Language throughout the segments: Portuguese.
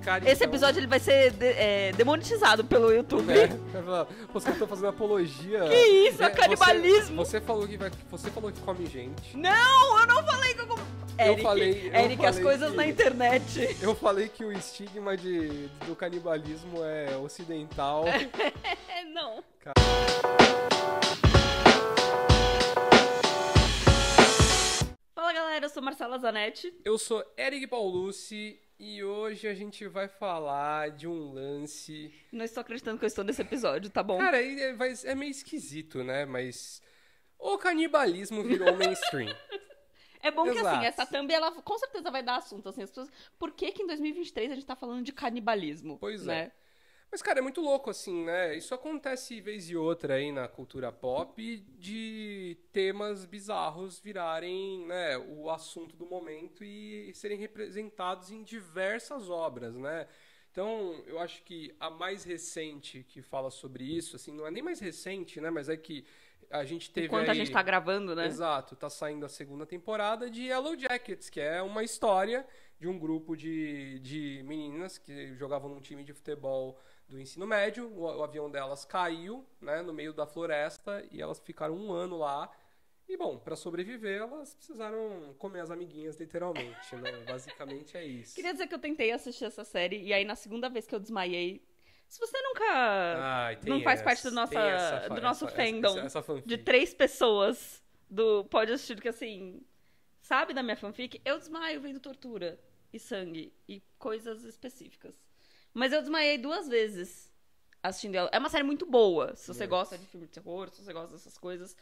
cara, Esse então. episódio ele vai ser demonetizado pelo YouTube. Você tá fazendo apologia. Que isso, é canibalismo. Você falou que come gente. Não, eu não falei que eu... Eric, as coisas na internet. Eu falei que o estigma do canibalismo é ocidental. Não. Fala galera, eu sou Marcela Zanetti. Eu sou Eric Paulucci e hoje a gente vai falar de um lance... Não estou acreditando que eu estou nesse episódio, tá bom? Cara, é meio esquisito, né? Mas o canibalismo virou mainstream. É bom que, Exato. assim, essa thumb, ela com certeza vai dar assunto, assim, as pessoas... Por que em 2023 a gente tá falando de canibalismo? Pois né? é. Mas, cara, é muito louco, assim, né? Isso acontece vez e outra aí na cultura pop de temas bizarros virarem, né, o assunto do momento e serem representados em diversas obras, né? Então, eu acho que a mais recente que fala sobre isso, assim, não é nem mais recente, né? Mas é que a gente teve Enquanto a gente tá gravando, né? Exato, tá saindo a segunda temporada de Yellow Jackets, que é uma história de um grupo de meninas que jogavam num time de futebol do ensino médio. O avião delas caiu, né, no meio da floresta e elas ficaram um ano lá. E, bom, pra sobreviver, elas precisaram comer as amiguinhas, literalmente, né? Basicamente é isso. Queria dizer que eu tentei assistir essa série e aí na segunda vez que eu desmaiei... Se você nunca não faz parte do nosso fandom de 3 pessoas do Pode Assistir, que assim, sabe da minha fanfic, eu desmaio vendo tortura e sangue e coisas específicas. Mas eu desmaiei 2 vezes assistindo ela. É uma série muito boa, se você gosta de filme de terror, se você gosta dessas coisas.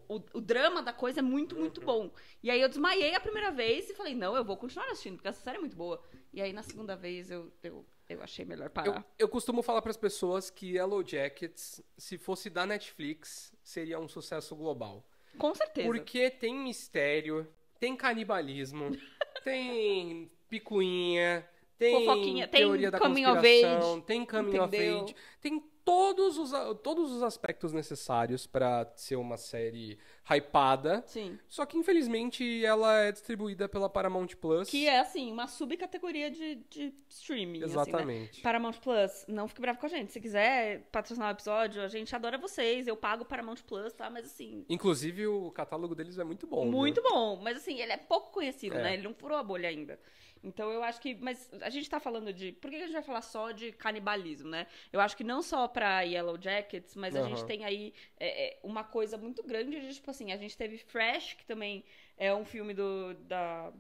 O drama da coisa é muito, muito bom. E aí eu desmaiei a primeira vez e falei, não, eu vou continuar assistindo, porque essa série é muito boa. E aí na segunda vez eu achei melhor parar. Eu costumo falar para as pessoas que Yellow Jackets, se fosse da Netflix, seria um sucesso global. Com certeza. Porque tem mistério, tem canibalismo, tem picuinha, tem fofoquinha, teoria tem da coming of conspiração, age, tem coming of entendeu? age, tem todos os aspectos necessários para ser uma série hypada. Sim. Só que, infelizmente, ela é distribuída pela Paramount Plus. Que é, assim, uma subcategoria de streaming. Exatamente. Assim, né? Paramount Plus, não fique bravo com a gente. Se quiser patrocinar o episódio, a gente adora vocês. Eu pago Paramount Plus, tá? Mas, assim... Inclusive, o catálogo deles é muito bom. Muito viu? bom. Mas, assim, ele é pouco conhecido, É. né? Ele não furou a bolha ainda. Então, eu acho que... Mas a gente tá falando de... Por que a gente vai falar só de canibalismo, né? Eu acho que não só pra Yellow Jackets, mas a gente tem aí uma coisa muito grande de, tipo assim, a gente teve Fresh, que também é um filme da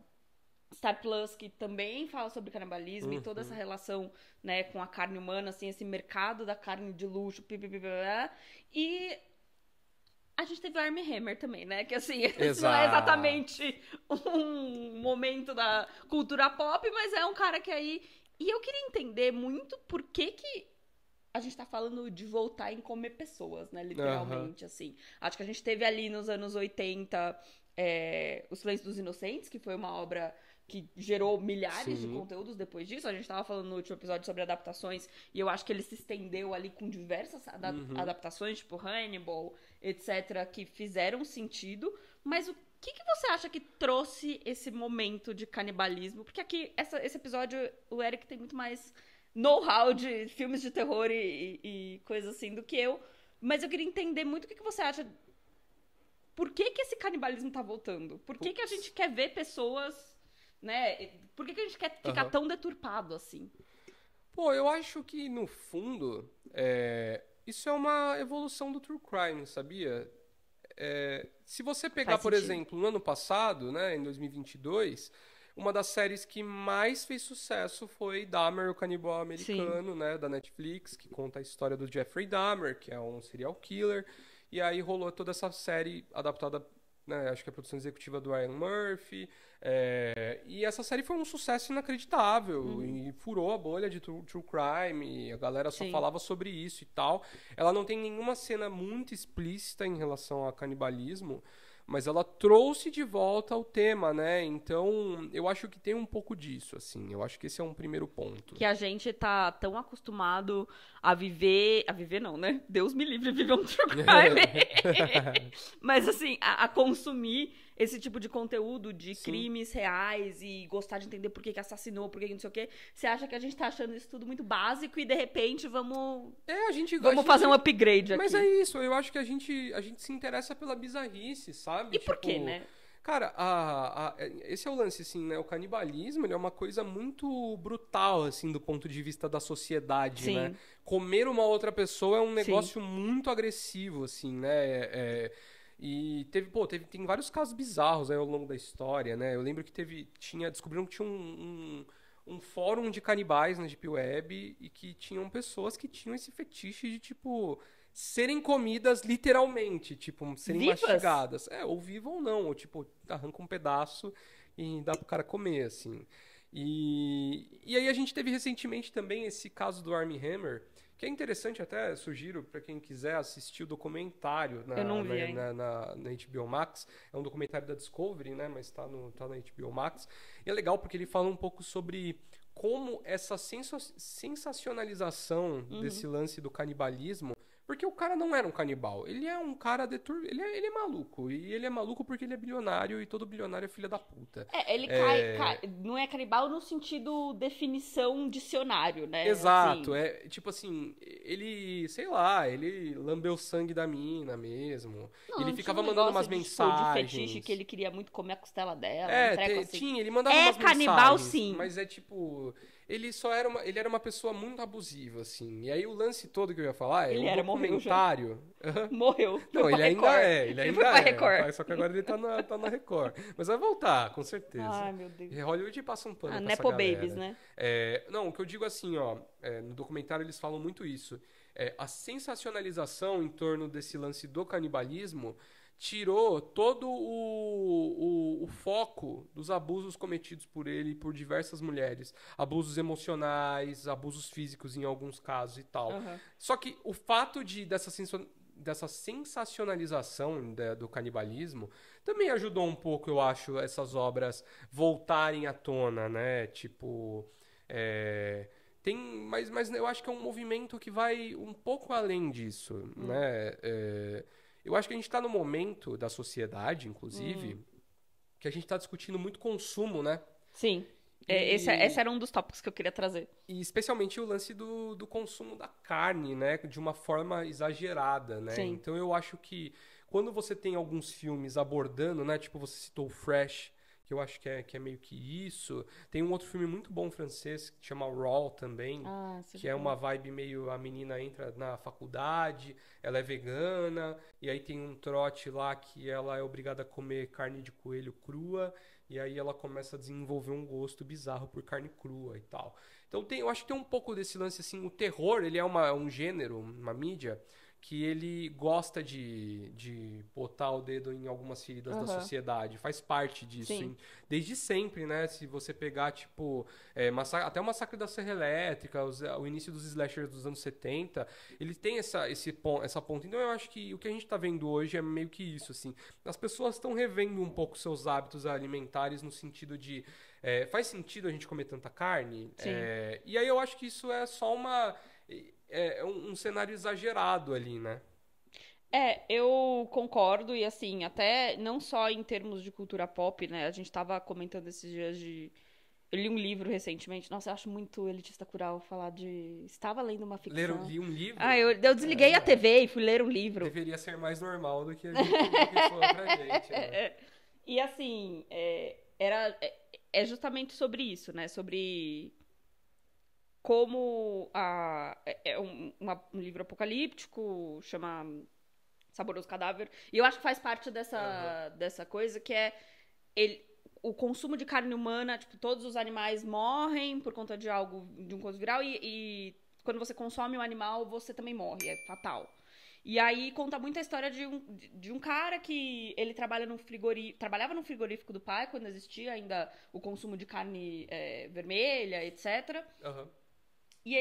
Star Plus, que também fala sobre canibalismo e toda essa relação, né, com a carne humana, assim, esse mercado da carne de luxo, e... A gente teve Armie Hammer também, né? Que assim, isso não é exatamente um momento da cultura pop, mas é um cara que aí... E eu queria entender muito por que a gente tá falando de voltar em comer pessoas, né? Literalmente, assim. Acho que a gente teve ali nos anos 80 O Silêncio dos Inocentes, que foi uma obra que gerou milhares de conteúdos depois disso. A gente tava falando no último episódio sobre adaptações, e eu acho que ele se estendeu ali com diversas adaptações, tipo Hannibal, etc., que fizeram sentido. Mas o que você acha que trouxe esse momento de canibalismo? Porque aqui, esse episódio, o Eric tem muito mais know-how de filmes de terror e coisas assim do que eu. Mas eu queria entender muito o que você acha. Por que esse canibalismo tá voltando? Por que a gente quer ver pessoas... Né? Por que a gente quer ficar tão deturpado assim? Pô, eu acho que, no fundo, isso é uma evolução do true crime, sabia? Se você pegar, por exemplo, no ano passado, né, em 2022, uma das séries que mais fez sucesso foi Dahmer, o canibal americano, né, da Netflix, que conta a história do Jeffrey Dahmer, que é um serial killer. E aí rolou toda essa série adaptada, né, acho que é a produção executiva do Ryan Murphy. E essa série foi um sucesso inacreditável e furou a bolha de true crime. A galera só falava sobre isso e tal. Ela não tem nenhuma cena muito explícita em relação a canibalismo, mas ela trouxe de volta o tema, né? Então, eu acho que tem um pouco disso, assim. Eu acho que esse é um primeiro ponto. Que a gente tá tão acostumado a viver... A viver não, né? Deus me livre viver um true crime. Mas, assim, a consumir esse tipo de conteúdo de Sim. crimes reais e gostar de entender por que assassinou, por que não sei o quê, você acha que a gente tá achando isso tudo muito básico e de repente vamos fazer um upgrade aqui. Mas é isso, eu acho que a gente se interessa pela bizarrice, sabe? E por quê, né? Cara, esse é o lance, assim, né? O canibalismo, ele é uma coisa muito brutal, assim, do ponto de vista da sociedade, Sim. né? Comer uma outra pessoa é um negócio muito agressivo, assim, né? E tem vários casos bizarros aí ao longo da história, né? Eu lembro que descobriram que tinha um fórum de canibais na Deep Web e que tinham pessoas que tinham esse fetiche de, tipo, serem comidas literalmente, tipo, serem Vivas? mastigadas. Ou viva ou não, ou tipo, arranca um pedaço e dá pro cara comer, assim. E aí a gente teve recentemente também esse caso do Armie Hammer, que é interessante, até sugiro para quem quiser assistir o documentário Eu não vi ainda. na HBO Max. É um documentário da Discovery, né? Mas tá na HBO Max. E é legal porque ele fala um pouco sobre como essa sensacionalização desse lance do canibalismo. Porque o cara não era um canibal. Ele é um cara ele é maluco. E ele é maluco porque ele é bilionário e todo bilionário é filha da puta. Ele não é canibal no sentido definição dicionário, né? Exato. Assim. Tipo assim, ele, sei lá, ele lambeu o sangue da mina mesmo. Ele ficava mandando umas mensagens. De fetiche que ele queria muito comer a costela dela. Tinha, ele mandava umas canibal, mensagens. sim. Mas é tipo... Ele era uma pessoa muito abusiva, assim. E aí o lance todo que eu ia falar é um documentário... Morreu. Não, ele ainda é. Ele foi pra Record. Só que agora ele tá na Record. Mas vai voltar, com certeza. Ai, meu Deus. Hollywood passa um pano pra essa Nepo galera. Babies, né? Não, o que eu digo assim, ó... no documentário eles falam muito isso. A sensacionalização em torno desse lance do canibalismo tirou todo o foco dos abusos cometidos por ele e por diversas mulheres. Abusos emocionais, abusos físicos em alguns casos e tal. Uhum. Só que o fato dessa sensacionalização do canibalismo também ajudou um pouco, eu acho, essas obras voltarem à tona, né? Tipo... Mas eu acho que é um movimento que vai um pouco além disso, né? Eu acho que a gente está no momento da sociedade, inclusive, que a gente está discutindo muito consumo, né? Sim. Esse era um dos tópicos que eu queria trazer. E especialmente o lance do consumo da carne, né? De uma forma exagerada, né? Sim. Então eu acho que quando você tem alguns filmes abordando, né? Tipo, você citou o Fresh, que eu acho que é meio que isso. Tem um outro filme muito bom francês que chama Raw também, que é uma vibe meio... A menina entra na faculdade, ela é vegana, e aí tem um trote lá que ela é obrigada a comer carne de coelho crua, e aí ela começa a desenvolver um gosto bizarro por carne crua e tal. Então eu acho que tem um pouco desse lance, assim, o terror, ele é um gênero, uma mídia, que ele gosta de botar o dedo em algumas feridas da sociedade. Faz parte disso. Desde sempre, né? Se você pegar, tipo... até o Massacre da Serra Elétrica, o início dos slashers dos anos 70, ele tem essa ponta. Então eu acho que o que a gente tá vendo hoje é meio que isso, assim. As pessoas estão revendo um pouco seus hábitos alimentares no sentido de... faz sentido a gente comer tanta carne? E aí eu acho que isso é só um cenário exagerado ali, né? Eu concordo, e assim, até não só em termos de cultura pop, né? A gente tava comentando esses dias eu li um livro recentemente. Nossa, eu acho muito elitista cultural falar de... Estava lendo uma ficção. Li um livro? Eu desliguei a TV e fui ler um livro. Deveria ser mais normal do que a gente falou pra gente. Né? E assim, justamente sobre isso, né? Sobre... como um livro apocalíptico, chama Saboroso Cadáver, e eu acho que faz parte dessa coisa que é o consumo de carne humana, tipo, todos os animais morrem por conta de um coisa viral, e quando você consome um animal, você também morre, é fatal. E aí conta muito a história de um cara que ele trabalhava no frigorífico do pai, quando existia ainda o consumo de carne vermelha, etc., e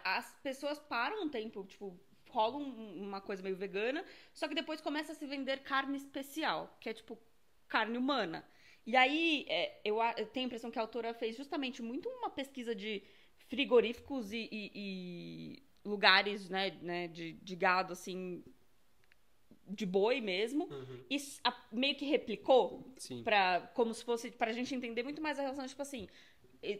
as pessoas param um tempo, tipo, rola uma coisa meio vegana, só que depois começa a se vender carne especial, que é tipo carne humana. E aí eu tenho a impressão que a autora fez justamente muito uma pesquisa de frigoríficos e lugares, né, de gado, assim, de boi mesmo, e meio que replicou, como se fosse, pra gente entender muito mais a relação, tipo assim,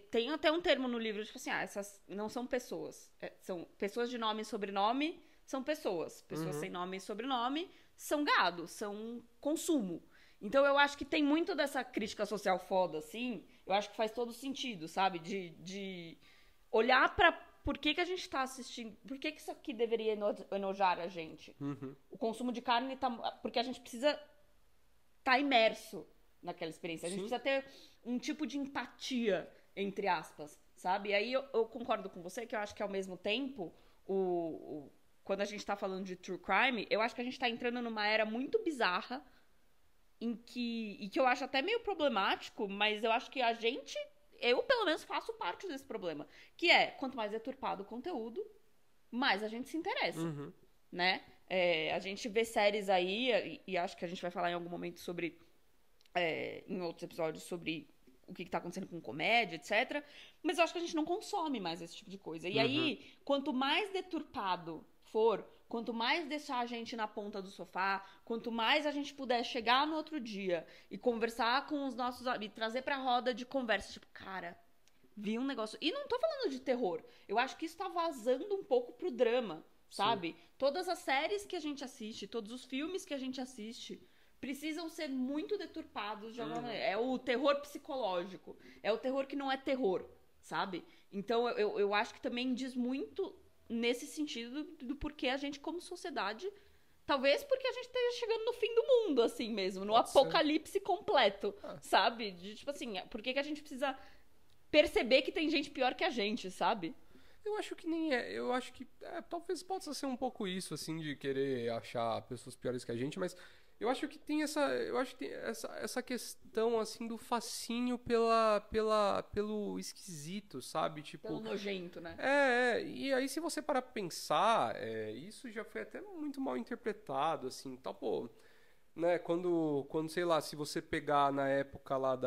tem até um termo no livro, tipo assim, essas não são pessoas, são pessoas de nome e sobrenome, são pessoas sem nome e sobrenome, são gado, são consumo. Então eu acho que tem muito dessa crítica social foda, assim, eu acho que faz todo sentido, sabe, de olhar pra por que a gente tá assistindo, por que isso aqui deveria enojar a gente? O consumo de carne porque a gente precisa tá imerso naquela experiência, a gente precisa ter um tipo de empatia, entre aspas, sabe? E aí eu concordo com você que eu acho que ao mesmo tempo, quando a gente tá falando de true crime, eu acho que a gente tá entrando numa era muito bizarra e que eu acho até meio problemático, mas eu acho que eu pelo menos faço parte desse problema, que é, quanto mais deturpado o conteúdo, mais a gente se interessa, né? A gente vê séries aí, e acho que a gente vai falar em algum momento sobre, em outros episódios, sobre o que tá acontecendo com comédia, etc. Mas eu acho que a gente não consome mais esse tipo de coisa. E aí, quanto mais deturpado for, quanto mais deixar a gente na ponta do sofá, quanto mais a gente puder chegar no outro dia e conversar com os nossos amigos, e trazer pra roda de conversa, tipo, cara, vi um negócio... E não tô falando de terror. Eu acho que isso tá vazando um pouco pro drama, sabe? Todas as séries que a gente assiste, todos os filmes que a gente assiste, precisam ser muito deturpados de alguma maneira. É o terror psicológico. É o terror que não é terror, sabe? Então, eu acho que também diz muito nesse sentido do porquê a gente, como sociedade, talvez porque a gente esteja chegando no fim do mundo, assim mesmo, no apocalipse completo, sabe? Tipo assim, por que a gente precisa perceber que tem gente pior que a gente, sabe? Eu acho que nem é. Eu acho que talvez possa ser um pouco isso, assim, de querer achar pessoas piores que a gente, mas eu acho que tem essa questão, assim, do fascínio pelo esquisito, sabe? Tipo, pelo nojento, né? E aí se você parar pra pensar, isso já foi até muito mal interpretado, assim, tal, pô, né? Quando, sei lá, se você pegar na época lá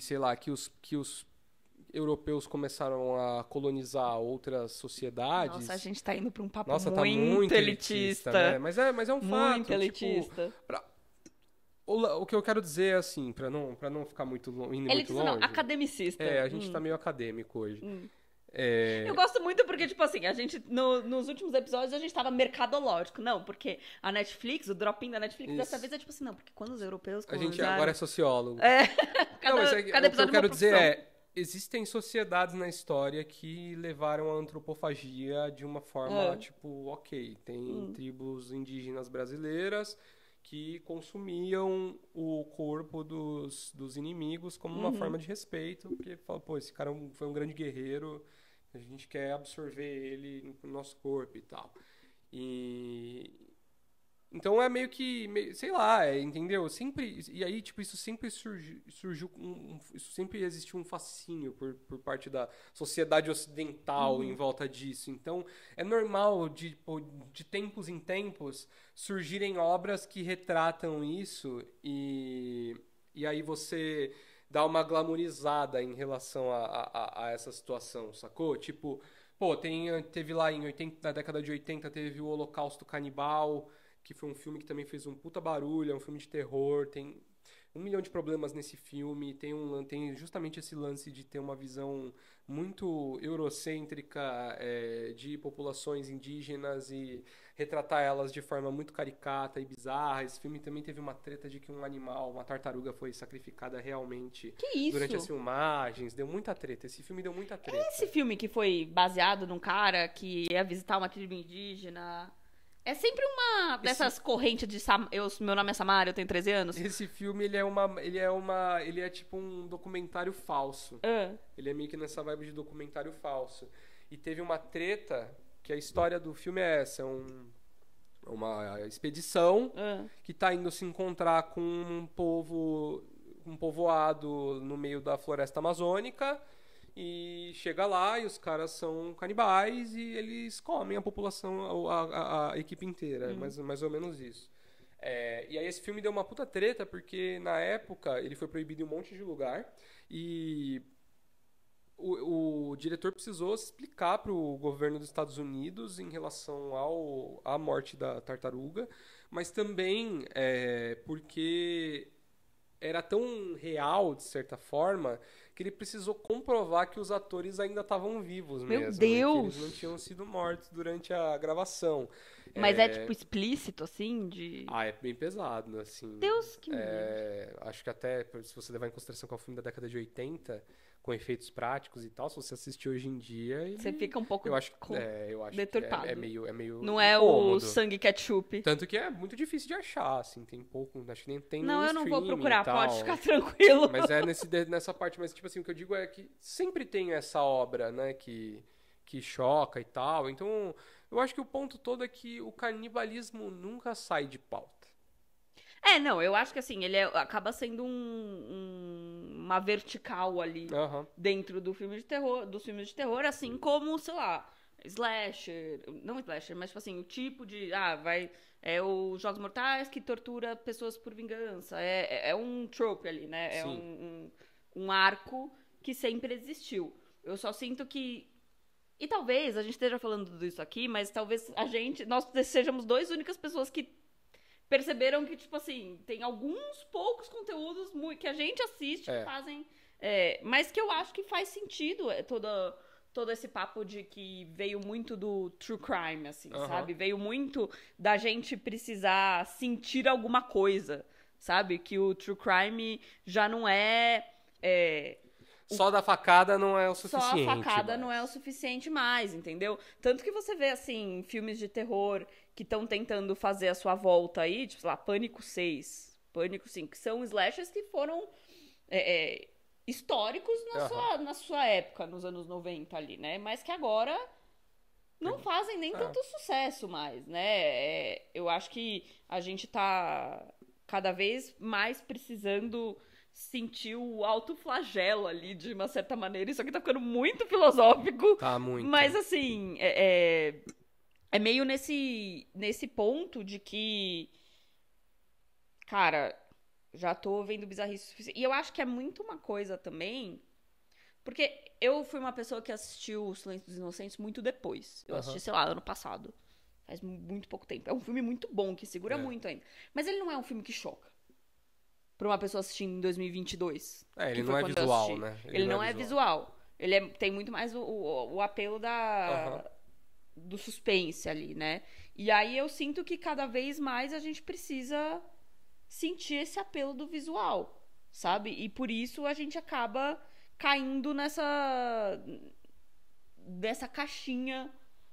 sei lá, que os europeus começaram a colonizar outras sociedades. Nossa, a gente tá indo pra um papo tá muito elitista, né? Mas é um fato. Muito elitista. Tipo, o que eu quero dizer, assim, pra não ficar muito indo muito longe... Não, academicista. A gente tá meio acadêmico hoje. Eu gosto muito porque, tipo assim, a gente, nos últimos episódios, a gente tava mercadológico. Não, porque a Netflix, o drop-in da Netflix, dessa vez é tipo assim, não, porque quando os europeus colonizaram... A gente agora é sociólogo. Cada o que eu quero dizer existem sociedades na história que levaram a antropofagia de uma forma, tipo, ok, tem tribos indígenas brasileiras que consumiam o corpo dos inimigos como uma forma de respeito, porque fala, pô, esse cara foi um grande guerreiro, a gente quer absorver ele no nosso corpo e tal. Então é meio que, sei lá, entendeu? E aí, tipo, isso sempre surgiu, isso sempre existiu um fascínio por parte da sociedade ocidental em volta disso. Então é normal de tempos em tempos surgirem obras que retratam isso e aí você dá uma glamourizada em relação a essa situação, sacou? Tipo, pô, teve lá na década de 80 teve o Holocausto Canibal, que foi um filme que também fez um puta barulho, é um filme de terror, tem 1 milhão de problemas nesse filme, tem justamente esse lance de ter uma visão muito eurocêntrica de populações indígenas e retratar elas de forma muito caricata e bizarra. Esse filme também teve uma treta de que uma tartaruga foi sacrificada realmente durante as filmagens, deu muita treta, esse filme deu muita treta. Esse filme que foi baseado num cara que ia visitar uma tribo indígena... É sempre uma dessas correntes de... meu nome é Samara, eu tenho 13 anos. Esse filme, ele é tipo um documentário falso. Ele é meio que nessa vibe de documentário falso. E teve uma treta, que a história do filme é essa. É uma expedição que tá indo se encontrar com um povoado no meio da floresta amazônica. E chega lá e os caras são canibais e eles comem a população, a equipe inteira. Mais ou menos isso. E aí esse filme deu uma puta treta porque na época ele foi proibido em um monte de lugar. E o diretor precisou explicar para o governo dos Estados Unidos em relação à morte da tartaruga, mas também porque era tão real, de certa forma, que ele precisou comprovar que os atores ainda estavam vivos Meu mesmo. Deus! Que eles não tinham sido mortos durante a gravação. Mas é tipo explícito, assim, de... É bem pesado, assim. Deus que me acho que até, se você levar em consideração que é um filme da década de 80, com efeitos práticos e tal, se você assistir hoje em dia... Você fica um pouco eu acho deturpado. Que é meio não é incômodo. O sangue ketchup. Tanto que é muito difícil de achar, assim, tem pouco, acho que nem tem Não, eu não vou procurar, tal. pode ficar tranquilo. Mas é nessa parte, mas tipo assim, o que eu digo é que sempre tem essa obra, né, que choca e tal, então eu acho que o ponto todo é que o canibalismo nunca sai de pauta. Não, eu acho que assim, ele acaba sendo uma vertical ali dentro dos filmes de terror, assim como, sei lá, slasher, não slasher, mas tipo assim, o tipo de, os Jogos Mortais que tortura pessoas por vingança, é um trope ali, né, é um arco que sempre existiu. Eu só sinto que, e talvez a gente esteja falando disso aqui, mas talvez nós sejamos duas únicas pessoas que perceberam que, tipo assim, tem alguns poucos conteúdos que a gente assiste que fazem... mas que eu acho que faz sentido todo esse papo de que veio muito do true crime, assim, sabe? Veio muito da gente precisar sentir alguma coisa, sabe? Que o true crime já não só da facada não é o suficiente. Só a facada não é o suficiente mais, entendeu? Tanto que você vê, assim, filmes de terror que estão tentando fazer a sua volta aí, tipo, sei lá, Pânico 6, Pânico 5, que são slashers que foram históricos na sua época, nos anos 90 ali, né? Mas que agora não fazem nem tanto sucesso mais, né? Eu acho que a gente tá cada vez mais precisando sentir o autoflagelo ali, de uma certa maneira. Isso aqui tá ficando muito filosófico. Tá muito. Mas, assim, é meio nesse ponto de que, cara, já tô vendo bizarrice o suficiente. E eu acho que é muito uma coisa também, porque eu fui uma pessoa que assistiu O Silêncio dos Inocentes muito depois. Eu assisti, sei lá, ano passado. Faz muito pouco tempo. É um filme muito bom, que segura muito ainda. Mas ele não é um filme que choca pra uma pessoa assistindo em 2022. Ele não é visual, né? Ele não é visual. Ele tem muito mais o apelo do suspense ali, né? E aí eu sinto que cada vez mais a gente precisa sentir esse apelo do visual, sabe? E por isso a gente acaba caindo nessa caixinha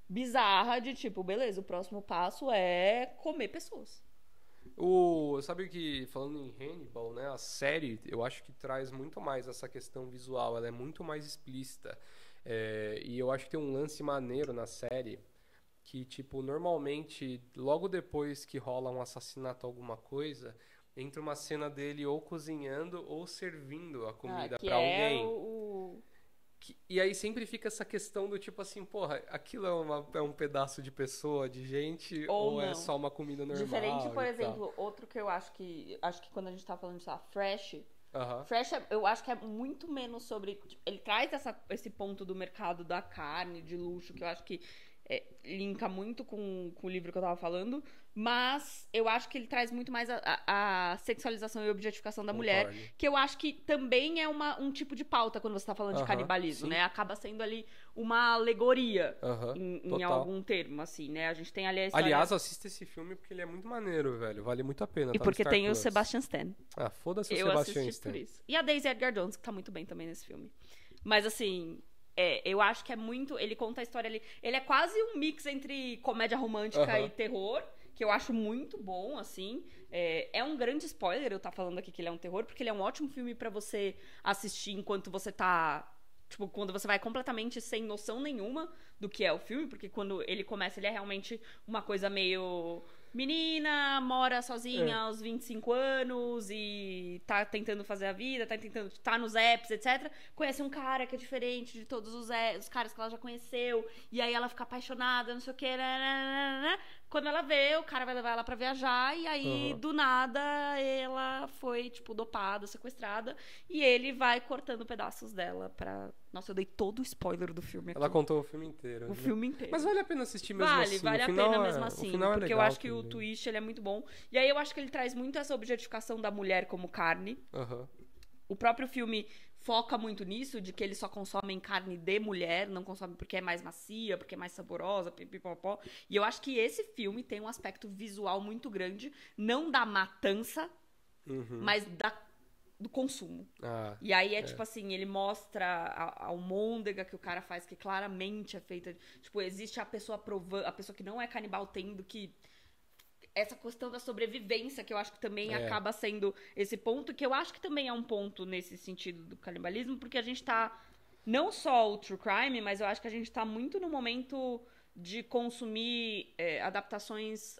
bizarra de tipo, beleza, o próximo passo é comer pessoas. Sabe que, falando em Hannibal, né, a série, eu acho que traz muito mais essa questão visual, ela é muito mais explícita. E eu acho que tem um lance maneiro na série, que, tipo, normalmente, logo depois que rola um assassinato, alguma coisa, entra uma cena dele ou cozinhando ou servindo a comida pra alguém. E aí sempre fica essa questão do tipo assim, porra, aquilo é um pedaço de pessoa, de gente, ou é só uma comida normal? Diferente, por exemplo, outro que eu acho que quando a gente tá falando de Fresh, Fresh eu acho que é muito menos sobre... Ele traz esse ponto do mercado da carne, de luxo, que eu acho que linka muito com o livro que eu tava falando, mas eu acho que ele traz muito mais a sexualização e objetificação da mulher, que eu acho que também é um tipo de pauta quando você tá falando de canibalismo, né? Acaba sendo ali uma alegoria em algum termo, assim, né? A gente tem ali a história... Aliás, assista esse filme porque ele é muito maneiro, velho. Vale muito a pena. E porque tem o Sebastian Stan. Foda-se o Sebastian Stan. Por isso. E a Daisy Edgar Jones, que tá muito bem também nesse filme. Mas, assim... eu acho que é muito... Ele conta a história ali... Ele é quase um mix entre comédia romântica e terror, que eu acho muito bom, assim. É um grande spoiler eu estar falando aqui que ele é um terror, porque ele é um ótimo filme pra você assistir enquanto você tá... Tipo, quando você vai completamente sem noção nenhuma do que é o filme, porque quando ele começa, ele é realmente uma coisa meio... Menina, mora sozinha aos 25 anos e tá tentando fazer a vida, tá nos apps, etc. Conhece um cara que é diferente de todos os caras que ela já conheceu, e aí ela fica apaixonada, não sei o que, quando ela vê, o cara vai levar ela pra viajar, e aí, do nada, ela foi, tipo, dopada, sequestrada, e ele vai cortando pedaços dela pra... Nossa, eu dei todo o spoiler do filme aqui. Ela contou o filme inteiro. O filme inteiro. Mas vale a pena assistir mesmo assim. Vale a pena mesmo assim. Porque eu acho que também. o twist, ele é muito bom. E aí eu acho que ele traz muito essa objetificação da mulher como carne. O próprio filme foca muito nisso, de que eles só consomem carne de mulher, não consomem porque é mais macia, porque é mais saborosa, pipipopó. E eu acho que esse filme tem um aspecto visual muito grande, não da matança, mas do consumo. E aí tipo assim, ele mostra a almôndega que o cara faz, que claramente é feita... Tipo, existe a pessoa provando, a pessoa que não é canibal tendo que... Essa questão da sobrevivência, que eu acho que também acaba sendo esse ponto, que eu acho que também é um ponto nesse sentido do canibalismo, porque a gente tá... Não só o true crime, mas eu acho que a gente tá muito no momento de consumir adaptações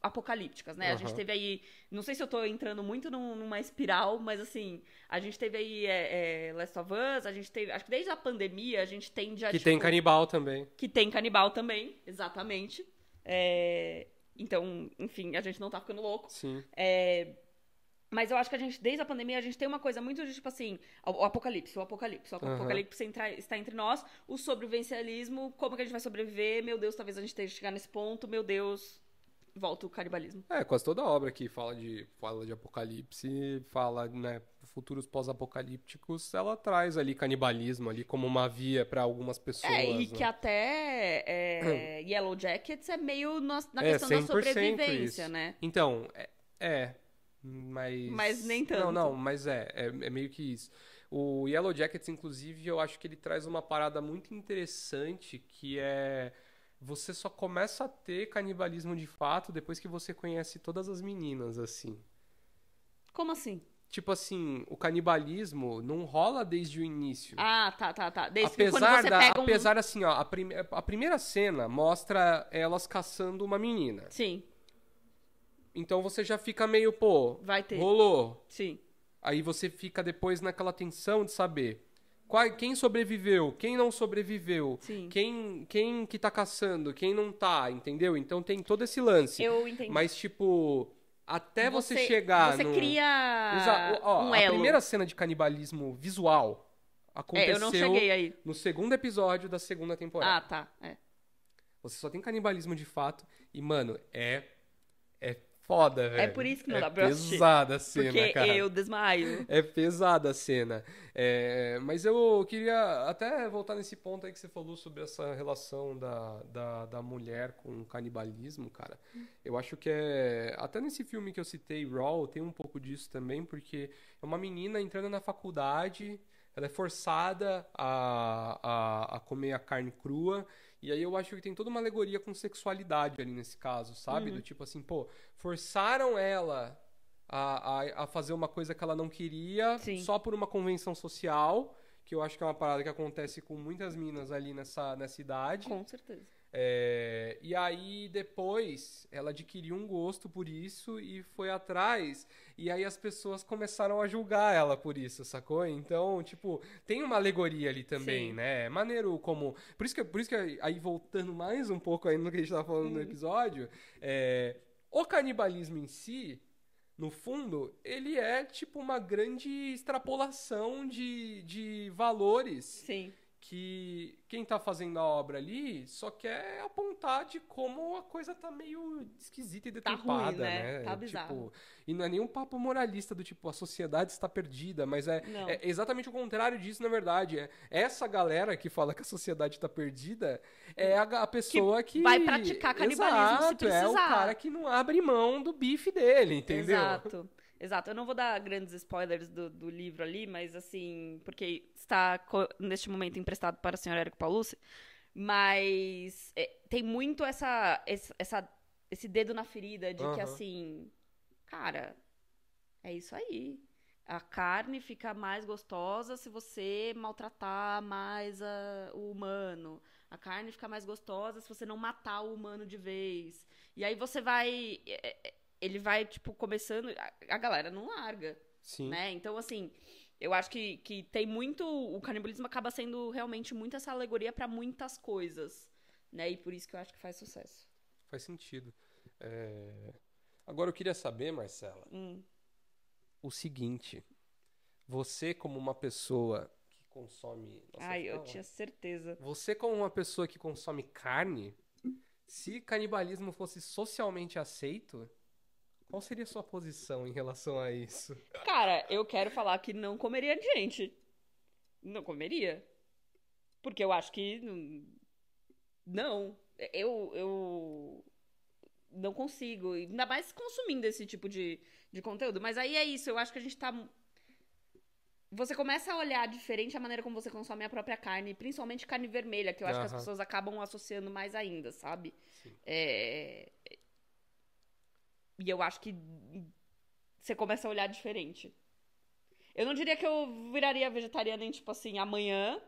apocalípticas, né? A gente teve aí... Não sei se eu tô entrando muito numa espiral, mas assim... A gente teve aí Last of Us, a gente teve... Acho que desde a pandemia a gente tende a... Que tem canibal também. Que tem canibal também, exatamente. Então, enfim, a gente não tá ficando louco. Sim. Mas eu acho que a gente, desde a pandemia, a gente tem uma coisa muito de, tipo assim, o apocalipse está entre nós, o sobrevivencialismo, como que a gente vai sobreviver, meu Deus, talvez a gente esteja chegar nesse ponto, meu Deus, volta o canibalismo. Quase toda obra que fala de apocalipse, fala, né, futuros pós-apocalípticos, ela traz ali canibalismo ali como uma via para algumas pessoas. E que até Yellow Jackets é meio na questão da sobrevivência, isso. né? Então, mas nem tanto. Não, mas é meio que isso. O Yellow Jackets, inclusive, eu acho que ele traz uma parada muito interessante, que é... Você só começa a ter canibalismo de fato depois que você conhece todas as meninas, assim. Como assim? Tipo assim, o canibalismo não rola desde o início. Tá. Desde apesar quando você pega apesar assim, ó, a primeira cena mostra elas caçando uma menina. Sim. Então você já fica meio, vai ter. Rolou. Sim. Aí você fica depois naquela tensão de saber quem sobreviveu, quem não sobreviveu, Sim. quem que tá caçando, quem não tá, entendeu? Então tem todo esse lance. Eu entendi. Mas, tipo, até você chegar Você cria um elo. A primeira cena de canibalismo visual aconteceu eu não cheguei aí. no segundo episódio da segunda temporada. Tá. Você só tem canibalismo de fato e, mano, é foda, velho. É por isso que não dá pra assistir. É pesada a cena, porque cara. Eu desmaio. É pesada a cena. Mas eu queria até voltar nesse ponto aí que você falou sobre essa relação da mulher com o canibalismo, cara. Eu acho que até nesse filme que eu citei, Raw, tem um pouco disso também, porque é uma menina entrando na faculdade, ela é forçada a comer a carne crua. E aí eu acho que tem toda uma alegoria com sexualidade ali nesse caso, sabe? Do tipo assim, forçaram ela a fazer uma coisa que ela não queria. Sim. Só por uma convenção social, que eu acho que é uma parada que acontece com muitas minas ali nessa idade. Com certeza. E aí depois ela adquiriu um gosto por isso e foi atrás, e aí as pessoas começaram a julgar ela por isso, sacou? Então, tipo, tem uma alegoria ali também. Sim. Né? Maneiro como... Por isso que aí voltando mais um pouco aí no que a gente tava falando no episódio, o canibalismo em si, no fundo, ele é tipo uma grande extrapolação de valores. Sim. Que quem tá fazendo a obra ali só quer apontar de como a coisa tá meio esquisita e deturpada, tá ruim, né? Tá bizarro. E não é nenhum papo moralista do tipo, a sociedade está perdida, mas é exatamente o contrário disso, na verdade. Essa galera que fala que a sociedade está perdida é a pessoa que vai praticar canibalismo se precisar. É o cara que não abre mão do bife dele, entendeu? Exato, eu não vou dar grandes spoilers do livro ali, mas assim, porque está neste momento emprestado para o senhor Érico Paulucci, mas tem muito esse dedo na ferida de que assim, cara, é isso aí. A carne fica mais gostosa se você maltratar mais o humano. A carne fica mais gostosa se você não matar o humano de vez. E aí você vai... Ele vai, tipo, começando... A galera não larga. Sim. Né? Então, assim, eu acho que tem muito... O canibalismo acaba sendo realmente muito essa alegoria pra muitas coisas. Né? E por isso que eu acho que faz sucesso. Faz sentido. Agora eu queria saber, Marcela, o seguinte. Você como uma pessoa que consome... Nossa, eu tinha certeza. Você como uma pessoa que consome carne, se canibalismo fosse socialmente aceito, qual seria a sua posição em relação a isso? Cara, eu quero falar que não comeria de gente. Não comeria. Porque eu acho que... Não. Eu não consigo. Ainda mais consumindo esse tipo de conteúdo. Mas aí é isso. Eu acho que a gente tá... Você começa a olhar diferente a maneira como você consome a própria carne. Principalmente carne vermelha, que eu acho que as pessoas acabam associando mais ainda, sabe? E eu acho que você começa a olhar diferente. Eu não diria que eu viraria vegetariana em, tipo assim, amanhã.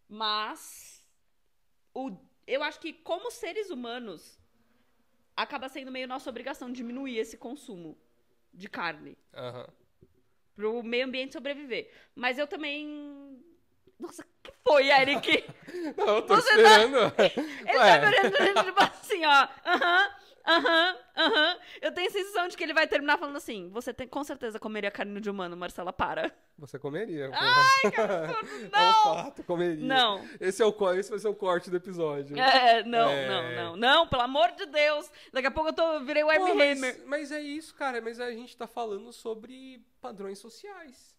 Mas... eu acho que, como seres humanos, acaba sendo meio nossa obrigação diminuir esse consumo de carne. Pro meio ambiente sobreviver. Mas eu também... Nossa, que foi, Eric? Não, eu tô esperando. Ele tá me olhando, tipo assim, ó. Eu tenho a sensação de que ele vai terminar falando assim: você com certeza comeria carne de humano, Marcela, para. Você comeria. Ai, que absurdo, não! É um fato, comeria. Não. Esse vai ser o corte do episódio. Não, pelo amor de Deus. Daqui a pouco virei o Armie Hammer. Mas é isso, cara. Mas a gente tá falando sobre padrões sociais.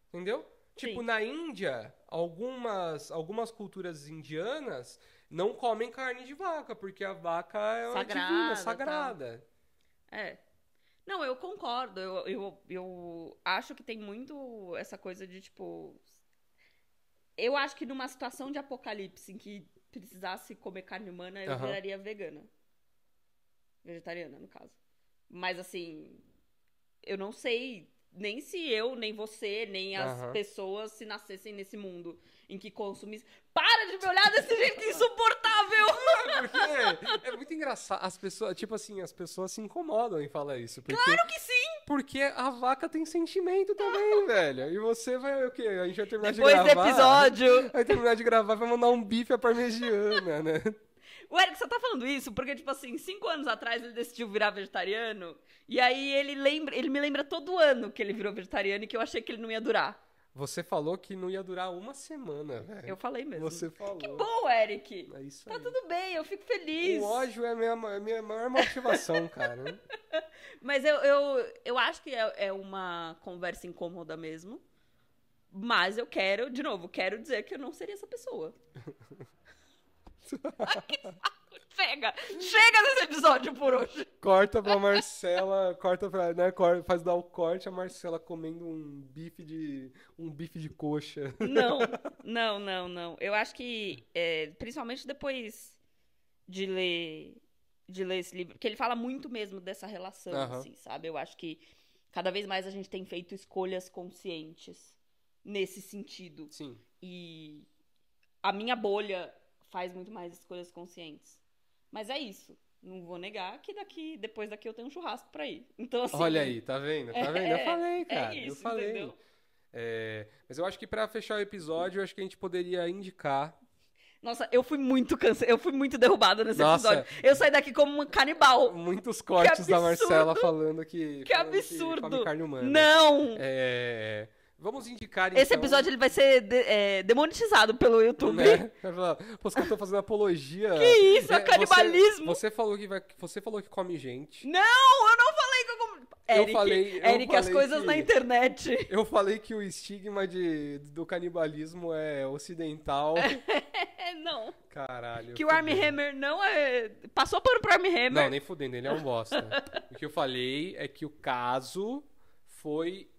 Entendeu? Tipo, na Índia, algumas culturas indianas não comem carne de vaca, porque a vaca é divina, sagrada. Não, eu concordo. Eu acho que tem muito essa coisa de, tipo... Eu acho que numa situação de apocalipse em que precisasse comer carne humana, eu viraria vegana. Vegetariana, no caso. Mas, assim, eu não sei... Nem se eu, nem você, nem as pessoas se nascessem nesse mundo em que consumissem... Para de me olhar desse jeito insuportável! Porque é muito engraçado. As pessoas, tipo assim, as pessoas se incomodam em falar isso. Porque, claro que sim! Porque a vaca tem sentimento também, velho. E você vai o quê? A gente vai terminar Depois de gravar. Depois do episódio... Vai terminar de gravar e vai mandar um bife à parmegiana, né? O Eric, você tá falando isso porque, tipo assim, 5 anos atrás ele decidiu virar vegetariano. E aí ele me lembra todo ano que ele virou vegetariano e que eu achei que ele não ia durar. Você falou que não ia durar uma semana, velho. Eu falei mesmo. Você falou. Que bom, Eric. É isso aí. Tá tudo bem, eu fico feliz. O ódio é a minha maior motivação, cara. Mas eu acho que é uma conversa incômoda mesmo. Mas eu quero dizer que eu não seria essa pessoa. Chega desse episódio por hoje. Corta pra Marcela, faz dar o corte, a Marcela comendo um bife de coxa. Não. Eu acho que, principalmente depois de ler esse livro, que ele fala muito mesmo dessa relação, assim, sabe? Eu acho que cada vez mais a gente tem feito escolhas conscientes nesse sentido. Sim. E a minha bolha faz muito mais escolhas conscientes. Mas é isso. Não vou negar que depois daqui eu tenho um churrasco pra ir. Então, assim... Olha aí, tá vendo? Eu falei, cara. É isso, eu falei. Entendeu? Mas eu acho que pra fechar o episódio, eu acho que a gente poderia indicar... Nossa, eu fui muito derrubada nesse episódio. Eu saí daqui como uma canibal. Muitos cortes da Marcela falando que... Que absurdo. Que come carne humana. Não! Vamos indicar, então... Esse episódio ele vai ser demonetizado pelo YouTube. Né? Pô, que eu tô fazendo apologia... Que isso? É canibalismo? Você falou que come gente. Não, eu não falei que eu como... Eric, as coisas na internet. Eu falei que o estigma do canibalismo é ocidental. Não. Caralho. Que o Armie Hammer não é... Passou pano pro Armie Hammer. Não, nem fudendo, ele é um bosta. O que eu falei é que o caso foi...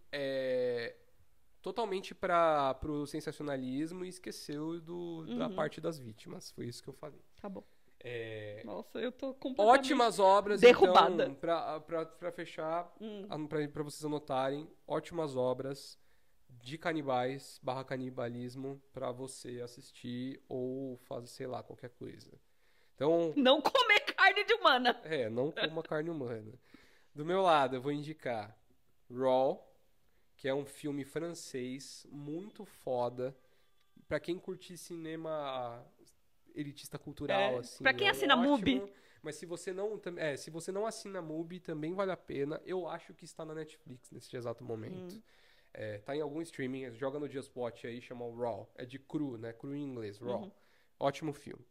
totalmente pro sensacionalismo e esqueceu da parte das vítimas. Foi isso que eu falei. Acabou. Nossa, eu tô completamente ótimas obras, derrubada. Então, pra fechar, pra vocês anotarem, ótimas obras de canibais / canibalismo pra você assistir ou fazer, sei lá, qualquer coisa. Então... Não comer carne de humana. Não coma carne humana. Do meu lado, eu vou indicar Raw, que é um filme francês muito foda. Pra quem curtir cinema elitista cultural, assim. Pra quem assina MUBI. Mas se você não assina MUBI, também vale a pena. Eu acho que está na Netflix nesse exato momento. Tá em algum streaming, joga no Just Watch aí, chama o Raw. É de cru, né? Cru em inglês, Raw. Ótimo filme.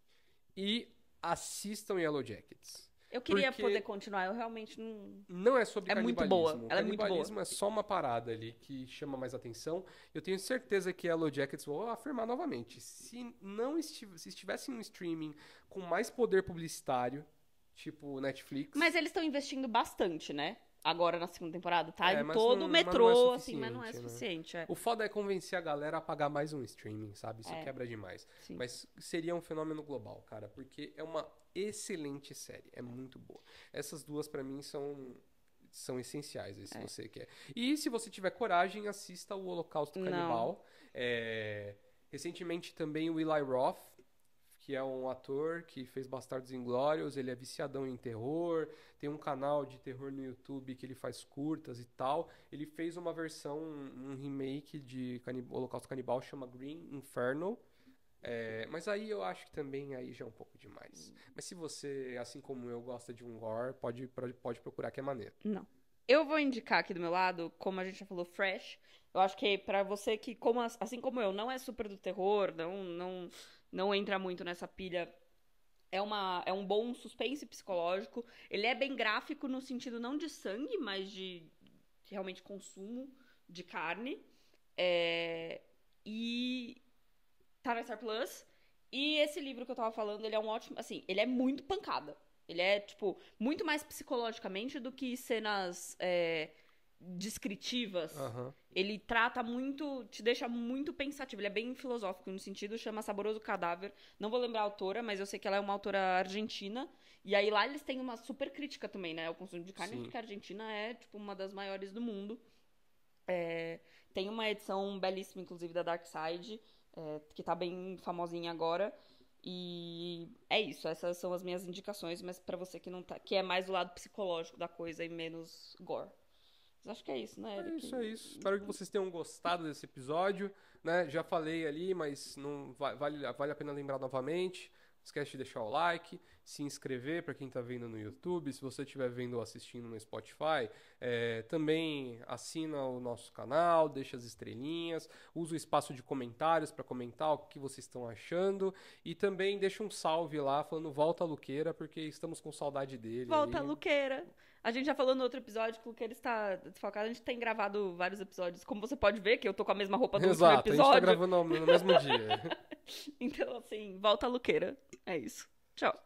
E assistam Yellow Jackets. Eu queria poder continuar, eu realmente não... Não é sobre canibalismo. Muito boa. Ela é muito boa. Canibalismo é só uma parada ali que chama mais atenção. Eu tenho certeza que Yellow Jackets, vou afirmar novamente, se estivesse no streaming com mais poder publicitário, tipo Netflix... Mas eles estão investindo bastante, né? Agora na segunda temporada, tá? Em todo o metrô, mas não é suficiente. Né? O foda é convencer a galera a pagar mais um streaming, sabe? Isso quebra demais. Sim. Mas seria um fenômeno global, cara, porque é uma excelente série, é muito boa. Essas duas, pra mim, são essenciais, aí, se você quer. E se você tiver coragem, assista o Holocausto Canibal. Recentemente também o Eli Roth, que é um ator que fez Bastardos Inglórios, ele é viciadão em terror, tem um canal de terror no YouTube que ele faz curtas e tal. Ele fez uma versão, um remake de Holocausto Canibal, chama Green Inferno. Mas aí eu acho que também aí já é um pouco demais. Mas se você, assim como eu, gosta de um gore, pode procurar que é maneiro. Não. Eu vou indicar aqui do meu lado, como a gente já falou, Fresh. Eu acho que pra você que, assim como eu, não é super do terror, não entra muito nessa pilha, é um bom suspense psicológico. Ele é bem gráfico no sentido não de sangue, mas de realmente consumo de carne. E tá na Star Plus. E esse livro que eu tava falando, ele é um ótimo... Assim, ele é muito pancada. Ele é, tipo, muito mais psicologicamente do que cenas descritivas. Ele trata muito... Te deixa muito pensativo. Ele é bem filosófico no sentido, chama Saboroso Cadáver. Não vou lembrar a autora, mas eu sei que ela é uma autora argentina. E aí lá eles têm uma super crítica também, né? O consumo de carne, porque a Argentina é, tipo, uma das maiores do mundo. Tem uma edição belíssima, inclusive, da Dark Side, que tá bem famosinha agora. E é isso, essas são as minhas indicações, mas pra você que não tá, que é mais do lado psicológico da coisa e menos gore. Mas acho que é isso, né, Eric? É isso. Espero que vocês tenham gostado desse episódio, né? Já falei ali, mas não vale a pena lembrar novamente. Não esquece de deixar o like, se inscrever para quem está vendo no YouTube. Se você estiver vendo ou assistindo no Spotify, também assina o nosso canal, deixa as estrelinhas, usa o espaço de comentários para comentar o que vocês estão achando e também deixa um salve lá falando volta Luqueira, porque estamos com saudade dele. Volta Luqueira! A gente já falou no outro episódio que o Luqueira está desfalcado. A gente tem gravado vários episódios. Como você pode ver, que eu tô com a mesma roupa do último episódio. Exato, a gente tá gravando no mesmo dia. Então, assim, volta Luqueira. É isso. Tchau.